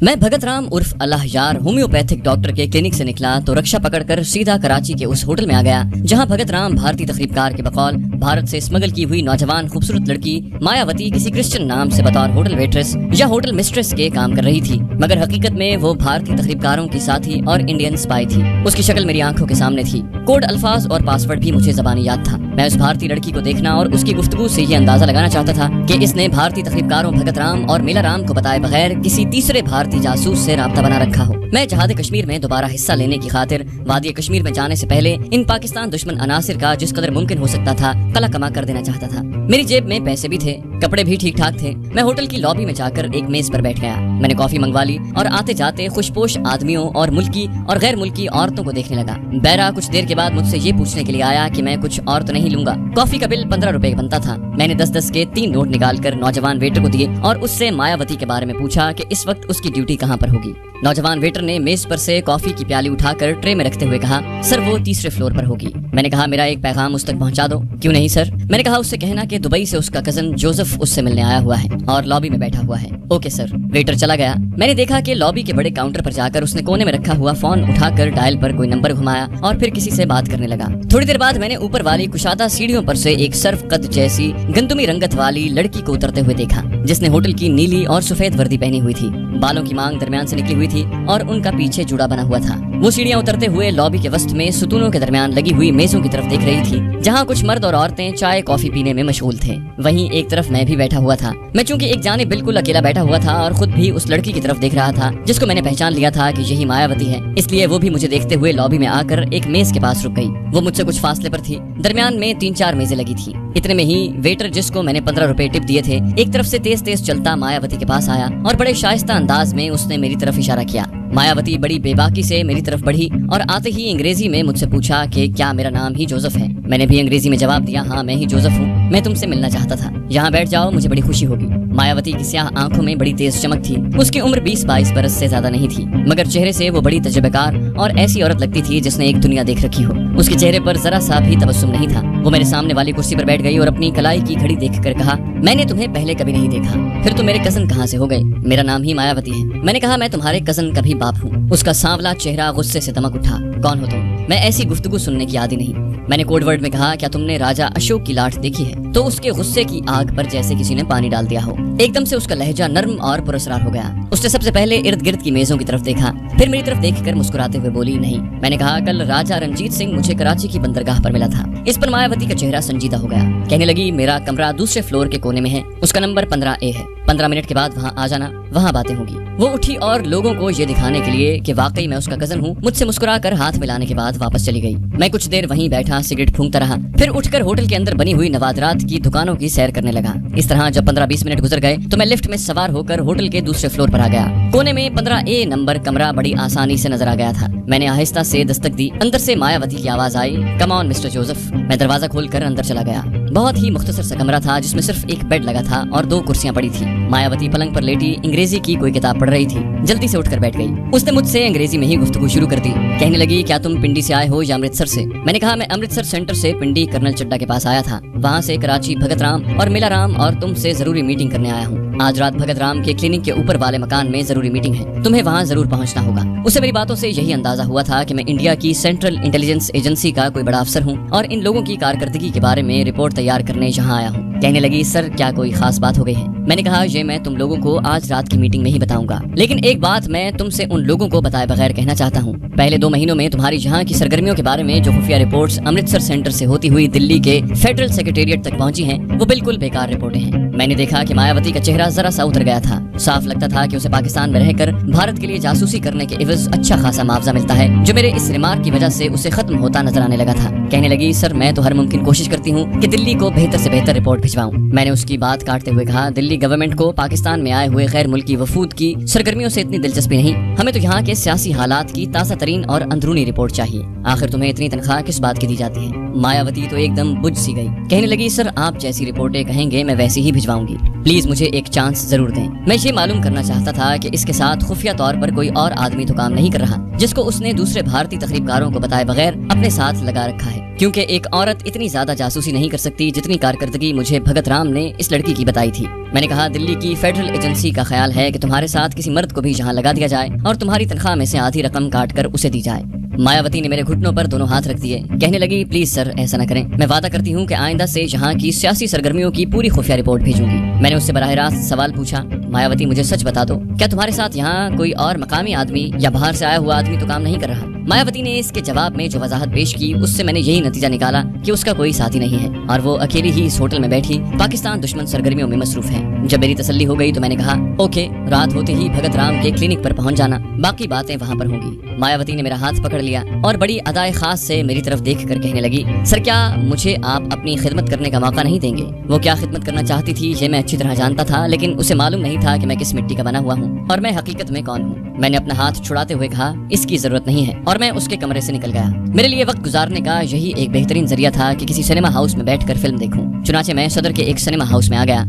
मैं भगत राम उर्फ अल्लाह यार होम्योपैथिक डॉक्टर के क्लिनिक से निकला तो रक्षा पकड़कर सीधा कराची के उस होटल में आ गया जहां भगत राम भारतीय तकरीबकार के बकौल भारत से स्मगल की हुई नौजवान खूबसूरत लड़की मायावती किसी क्रिश्चियन नाम से बतौर होटल वेट्रेस या होटल मिस्ट्रेस के काम कर रही थी, मगर हकीकत में वो भारतीय तकरीबकारों की साथी और इंडियन स्पाई थी। उसकी शक्ल मेरी आंखों के सामने थी, कोड अल्फाज और पासवर्ड भी मुझे ज़बानी याद था। मैं उस भारतीय लड़की को देखना और उसकी गुफ्तगू से ये अंदाजा लगाना चाहता था कि इसने भारतीय तकरीबकारों भगत राम और मेला राम को बताए बगैर किसी तीसरे भारतीय जासूस से राब्ता बना रखा हो। मैं जहाद कश्मीर में दोबारा हिस्सा लेने की खातिर वादी कश्मीर में जाने से पहले इन पाकिस्तान दुश्मन अनासिर का जिस कदर मुमकिन हो सकता था कला कमा कर देना चाहता था। मेरी जेब में पैसे भी थे, कपड़े भी ठीक ठाक थे। मैं होटल की लॉबी में जाकर एक मेज पर बैठ गया। मैंने कॉफी मंगवा ली और आते जाते खुशपोश आदमियों और मुल्की और गैर मुल्की औरतों को देखने लगा। बैरा कुछ देर के बाद मुझसे ये पूछने के लिए आया कि मैं कुछ और तो नहीं लूंगा। कॉफी का बिल 15 रुपए बनता था। मैंने 10-10 के 3 नोट निकालकर नौजवान वेटर को दिए और उससे मायावती के बारे में पूछा कि इस वक्त उसकी ड्यूटी कहाँ पर होगी। नौजवान वेटर ने मेज पर से कॉफी की प्याली उठाकर ट्रे में रखते हुए कहा, सर वो तीसरे फ्लोर पर होगी। मैंने कहा मेरा एक पैगाम उस तक पहुंचा दो। क्यों नहीं सर? मैंने कहा उससे कहना कि दुबई से उसका कजन जोसेफ उससे मिलने आया हुआ है और लॉबी में बैठा हुआ है। Okay sir. वेटर चला गया। मैंने देखा कि लॉबी के बड़े काउंटर पर जाकर उसने कोने में रखा हुआ फोन उठाकर डायल पर कोई नंबर घुमाया और फिर किसी से बात करने लगा। थोड़ी देर बाद मैंने ऊपर वाली कुशादा सीढ़ियों पर से एक सर्फ कद जैसी गंदुमी रंगत वाली लड़की को उतरते हुए देखा, जिसने होटल की नीली और सफेद वर्दी पहनी हुई थी। बालों की मांग दरमियान से निकली हुई थी और उनका पीछे जुड़ा बना हुआ था। वो सीढ़ियां उतरते हुए लॉबी के वस्त में सुतूनों के दरमियान लगी हुई मेजों की तरफ देख रही थी, जहां कुछ मर्द और औरतें चाय कॉफी पीने में मशगूल थे। वहीं एक तरफ मैं भी बैठा हुआ था। मैं चूंकि एक जाने बिल्कुल अकेला बैठा हुआ था और खुद भी उस लड़की की तरफ देख रहा था जिसको मैंने पहचान लिया था कि यही मायावती है, इसलिए वो भी मुझे देखते हुए लॉबी में आकर एक मेज के पास रुक गई। वो मुझसे कुछ फासले पर थी। दरमियान में 3-4 मेजें लगी थी। इतने में ही वेटर जिसको मैंने 15 रुपए टिप दिए थे एक तरफ से तेज तेज चलता मायावती के पास आया और बड़े शाइस्ता अंदाज में उसने मेरी तरफ इशारा किया। मायावती बड़ी बेबाकी से मेरी तरफ बढ़ी और आते ही अंग्रेजी में मुझसे पूछा कि क्या मेरा नाम ही जोसेफ है। मैंने भी अंग्रेजी में जवाब दिया, हाँ मैं ही जोसेफ हूँ, मैं तुमसे मिलना चाहता था। यहाँ बैठ जाओ, मुझे बड़ी खुशी होगी। मायावती की स्याह आंखों में बड़ी तेज चमक थी। उसकी उम्र 20-22 बरस से ज्यादा नहीं थी, मगर चेहरे से वो बड़ी तजुर्बेकार और ऐसी औरत लगती थी जिसने एक दुनिया देख रखी हो। उसके चेहरे पर जरा सा भी तबस्सुम नहीं था। वो मेरे सामने वाली कुर्सी पर बैठ गई और अपनी कलाई की घड़ी देखकर कहा, मैंने तुम्हें पहले कभी नहीं देखा, फिर तुम मेरे कजन कहाँ से हो गए? मेरा नाम ही मायावती है। मैंने कहा मैं तुम्हारे कजन का भी बाप हूँ। उसका सांवला चेहरा गुस्से से दमक उठा। कौन हो तुम? मैं ऐसी गुफ्तगू सुनने की आदी नहीं। मैंने कोडवर्ड में कहा, क्या तुमने राजा अशोक की लाट देखी है? तो उसके गुस्से की आग पर जैसे किसी ने पानी डाल दिया हो। एकदम से उसका लहजा नर्म और पुरस्कार हो गया। उसने सबसे पहले इर्द गिर्द की मेजों की तरफ देखा, फिर मेरी तरफ देखकर मुस्कुराते हुए बोली, नहीं। मैंने कहा कल राजा रंजीत सिंह मुझे कराची की बंदरगाह पर मिला था। इस पर मायावती का चेहरा संजीदा हो गया। कहने लगी, मेरा कमरा दूसरे फ्लोर के कोने में है, उसका नंबर 15A है। 15 मिनट के बाद वहाँ आ जाना, वहाँ बातें होगी। वो उठी और लोगों को ये दिखाने के लिए कि वाकई मैं उसका कजन हूँ मुझसे मुस्कुराकर हाथ मिलाने के बाद वापस चली गई। मैं कुछ देर वहीं बैठा सिगरेट फूंकता रहा, फिर उठकर होटल के अंदर बनी हुई नवादरात की दुकानों की सैर करने लगा। इस तरह जब 15-20 मिनट गुजर गए तो मैं लिफ्ट में सवार होकर होटल के दूसरे फ्लोर पर आ गया। कोने में 15A नंबर कमरा बड़ी आसानी से नजर आ गया था। मैंने आहिस्ता से दस्तक दी। अंदर से मायावती की आवाज आई, कम ऑन मिस्टर जोसेफ। मैं दरवाजा खोलकर अंदर चला गया। बहुत ही मुख्तसर सा कमरा था जिसमें सिर्फ एक बेड लगा था और 2 कुर्सियां पड़ी थी। मायावती पलंग पर लेटी अंग्रेजी की कोई किताब पढ़ रही थी। जल्दी से उठकर बैठ गई। उसने मुझसे अंग्रेजी में ही गुफ्तगू शुरू कर दी। कहने लगी, क्या तुम पिंडी से आए हो या अमृतसर से? मैंने कहा मैं अमृतसर सेंटर से पिंडी कर्नल चड्डा के पास आया था, वहाँ से कराची भगत राम और मेला राम और तुमसे जरूरी मीटिंग करने आया हूँ। आज रात भगत राम के क्लिनिक के ऊपर वाले मकान में जरूरी मीटिंग है, तुम्हें वहाँ जरूर पहुँचना होगा। उसे मेरी बातों से यही अंदाजा हुआ था कि मैं इंडिया की सेंट्रल इंटेलिजेंस एजेंसी का कोई बड़ा अफसर हूँ और इन लोगों की कारकर्दगी के बारे में रिपोर्ट तैयार करने यहाँ आया हूँ। कहने लगी, सर क्या कोई खास बात हो गई है? मैंने कहा, ये मैं तुम लोगों को आज रात की मीटिंग में ही बताऊंगा, लेकिन एक बात मैं तुमसे उन लोगों को बताए बगैर कहना चाहता हूँ। पहले 2 महीनों में तुम्हारी यहाँ की सरगर्मियों के बारे में जो खुफिया रिपोर्ट्स अमृतसर सेंटर से होती हुई दिल्ली के फेडरल सेक्रेटेरिएट तक पहुँची हैं, वो बिल्कुल बेकार रिपोर्टें हैं। मैंने देखा कि मायावती का चेहरा जरा सा उतर गया था। साफ लगता था कि उसे पाकिस्तान में रहकर भारत के लिए जासूसी करने के एवज अच्छा खासा मुआवजा मिलता है, जो मेरे इस रिमार्क की वजह से उसे खत्म होता नजर आने लगा था। कहने लगी, सर मैं तो हर मुमकिन कोशिश करती हूँ कि दिल्ली को बेहतर से बेहतर रिपोर्ट भिजवाऊं। मैंने उसकी बात काटते हुए कहा, दिल्ली गवर्नमेंट को पाकिस्तान में आए हुए गैर मुल्की वफूद की सरगर्मियों से इतनी दिलचस्पी नहीं, हमें तो यहाँ के सियासी हालात की ताज़ा तरीन और अंदरूनी रिपोर्ट चाहिए। आखिर तुम्हें इतनी तनख्वाह किस बात की दी जाती है? मायावती तो एकदम बुझ सी गई। कहने लगी, सर आप जैसी रिपोर्टें कहेंगे मैं वैसी ही भिजवाऊंगी, प्लीज मुझे एक चांस जरूर दें। मैं ये मालूम करना चाहता था कि इसके साथ खुफिया तौर पर कोई और आदमी तो काम नहीं कर रहा जिसको उसने दूसरे भारतीय तकरीबकारों को बताए बगैर अपने साथ लगा रखा है, क्योंकि एक औरत इतनी ज्यादा जासूसी नहीं कर सकती जितनी कारकर्दगी मुझे भगत राम ने इस लड़की की बताई थी। मैं मैंने कहा, दिल्ली की फेडरल एजेंसी का ख्याल है कि तुम्हारे साथ किसी मर्द को भी यहाँ लगा दिया जाए और तुम्हारी तनख्वाह में से आधी रकम काट कर उसे दी जाए। मायावती ने मेरे घुटनों पर दोनों हाथ रख दिए। कहने लगी, प्लीज सर, ऐसा न करें। मैं वादा करती हूँ कि आइंदा से यहाँ की सियासी सरगर्मियों की पूरी खुफिया रिपोर्ट भेजूंगी। मैंने उससे बराह रास्त सवाल पूछा, मायावती मुझे सच बता दो, क्या तुम्हारे साथ यहाँ कोई और मकामी आदमी या बाहर से आया हुआ आदमी तो काम नहीं कर रहा? मायावती ने इसके जवाब में जो वजाहत पेश की, उससे मैंने यही नतीजा निकाला कि उसका कोई साथी नहीं है और वो अकेली ही इस होटल में बैठी पाकिस्तान दुश्मन सरगर्मियों में मसरूफ है। जब मेरी तसल्ली हो गई तो मैंने कहा, ओके, रात होते ही भगत राम के क्लिनिक पर पहुंच जाना, बाकी बातें वहां पर होंगी। मायावती ने मेरा हाथ पकड़ लिया और बड़ी अदाए खास से मेरी तरफ देख कर कहने लगी, सर, क्या मुझे आप अपनी खिदमत करने का मौका नहीं देंगे? वो क्या खिदमत करना चाहती थी ये मैं अच्छी तरह जानता था, लेकिन उसे मालूम नहीं था कि मैं किस मिट्टी का बना हुआ हूँ और मैं हकीकत में कौन हूँ। मैंने अपना हाथ छुड़ाते हुए कहा, इसकी जरूरत नहीं है, और मैं उसके कमरे से निकल गया। मेरे लिए वक्त गुजारने का यही एक बेहतरीन जरिया था कि किसी सिनेमा हाउस में बैठकर फिल्म देखूं। चुनाचे मैं सदर के एक सिनेमा हाउस में आ गया।